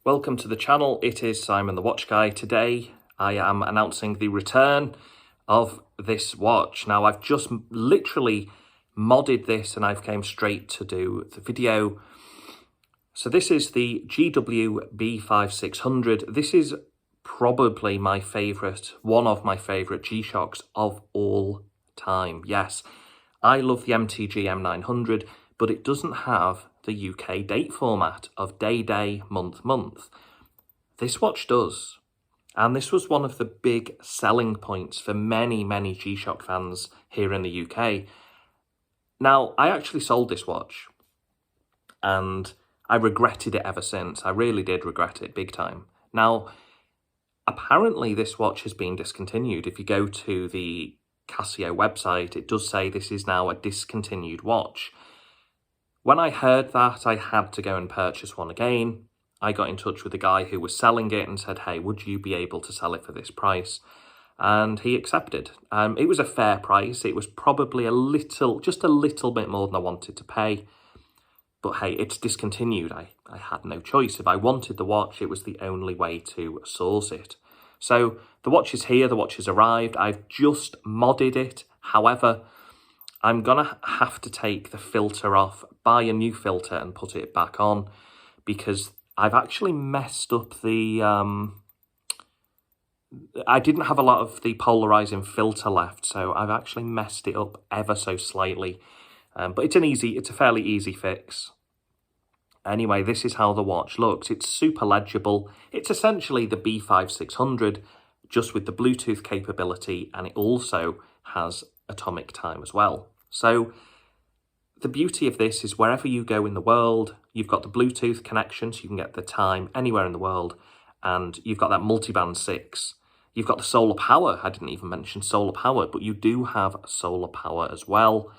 Welcome to the channel. It is Simon the Watch Guy. Today I am announcing the return of this watch. Now I've just literally modded this and I've came straight to do the video. So this is the GW-B5600. This is probably my favourite, one of my favourite G-Shocks of all time. Yes, I love the MTG M900, but it doesn't have the UK date format of day, month. This watch does. And this was one of the big selling points for many G-Shock fans here in the UK. Now, I actually sold this watch and I regretted it ever since. I really did regret it big time. Now, apparently this watch has been discontinued. If you go to the Casio website, it does say this is now a discontinued watch. When I heard that, I had to go and purchase one again. I got in touch with the guy who was selling it and said, hey, would you be able to sell it for this price? And he accepted. It was a fair price. It was probably just a little bit more than I wanted to pay. But hey, it's discontinued. I had no choice. If I wanted the watch, it was the only way to source it. So the watch is here. The watch has arrived. I've just modded it. However, I'm going to have to take the filter off, buy a new filter and put it back on because I've actually messed up the... I didn't have a lot of the polarizing filter left, so I've actually messed it up ever so slightly. But it's a fairly easy fix. Anyway, this is how the watch looks. It's super legible. It's essentially the B5600, just with the Bluetooth capability, and it also has atomic time as well. So the beauty of this is wherever you go in the world, you've got the Bluetooth connection, so you can get the time anywhere in the world, and you've got that multiband 6. You've got the solar power. I didn't even mention solar power, but you do have solar power as well.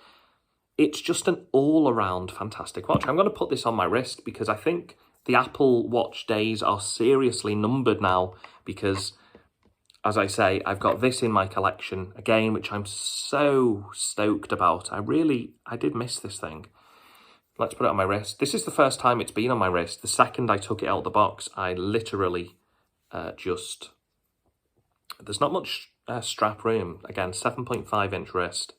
It's just an all-around fantastic watch. I'm going to put this on my wrist because I think the Apple Watch days are seriously numbered now because, as I say, I've got this in my collection again, which I'm so stoked about. I did miss this thing. Let's put it on my wrist. This is the first time it's been on my wrist. The second I took it out of the box, I literally there's not much strap room. Again, 7.5-inch wrist.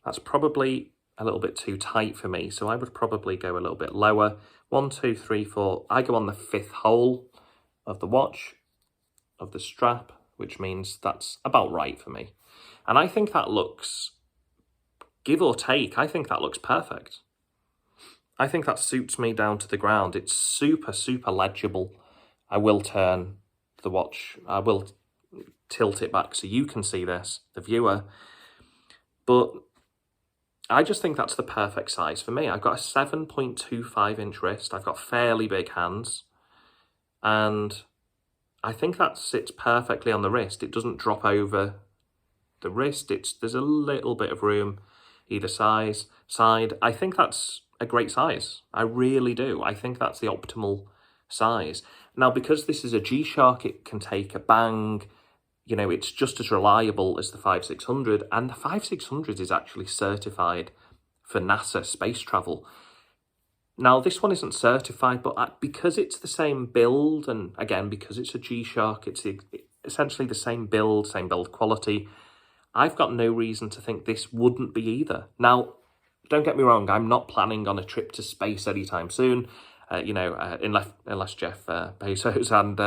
That's probably a little bit too tight for me, so I would probably go a little bit lower. 1, 2, 3, 4. I go on the 5th hole of the watch, of the strap, which means that's about right for me. And I think that looks, give or take, I think that looks perfect. I think that suits me down to the ground. It's super legible. I will turn the watch, I will tilt it back so you can see this, the viewer. But I just think that's the perfect size for me. I've got a 7.25-inch wrist. I've got fairly big hands. And I think that sits perfectly on the wrist. It doesn't drop over the wrist. There's a little bit of room either side. I think that's a great size. I really do. I think that's the optimal size. Now, because this is a G-Shock, it can take a bang. You know, it's just as reliable as the 5600, and the 5600 is actually certified for NASA space travel. Now, this one isn't certified, but because it's the same build, and again, because it's a G-Shock, it's essentially the same build quality, I've got no reason to think this wouldn't be either. Now, don't get me wrong, I'm not planning on a trip to space anytime soon, unless Jeff Bezos and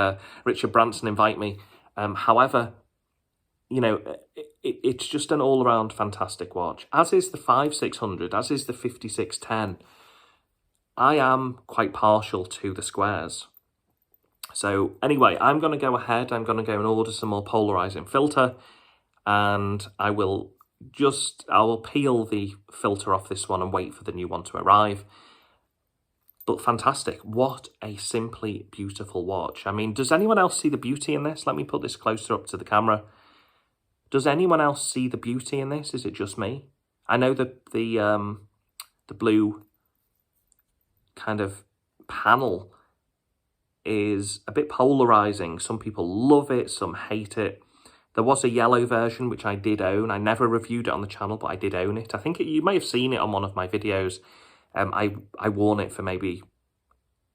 Richard Branson invite me. However, you know, it's just an all-around fantastic watch, as is the 5600, as is the 5610. I am quite partial to the squares. So anyway, I'm going to go ahead. I'm going to go and order some more polarizing filter, and I will peel the filter off this one and wait for the new one to arrive. But fantastic. What a simply beautiful watch. I mean, does anyone else see the beauty in this? Let me put this closer up to the camera. Does anyone else see the beauty in this? Is it just me? I know that the blue kind of panel is a bit polarizing. Some people love it, some hate it. There was a yellow version, which I did own. I never reviewed it on the channel, but I did own it. I think you may have seen it on one of my videos. I worn it for maybe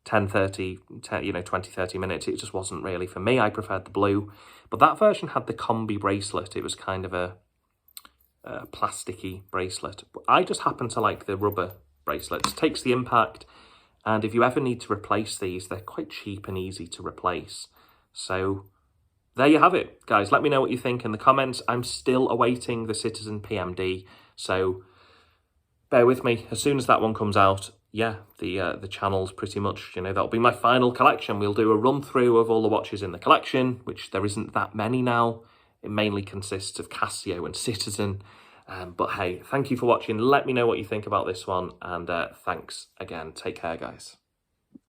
10, 30, 20, 30 minutes. It just wasn't really for me. I preferred the blue. But that version had the combi bracelet. It was kind of a plasticky bracelet. But I just happen to like the rubber bracelets. Takes the impact. And if you ever need to replace these, they're quite cheap and easy to replace. So there you have it, guys. Let me know what you think in the comments. I'm still awaiting the Citizen PMD. So bear with me. As soon as that one comes out, yeah, the channel's pretty much, that'll be my final collection. We'll do a run through of all the watches in the collection, which there isn't that many now. It mainly consists of Casio and Citizen. But hey, thank you for watching. Let me know what you think about this one. And thanks again. Take care, guys.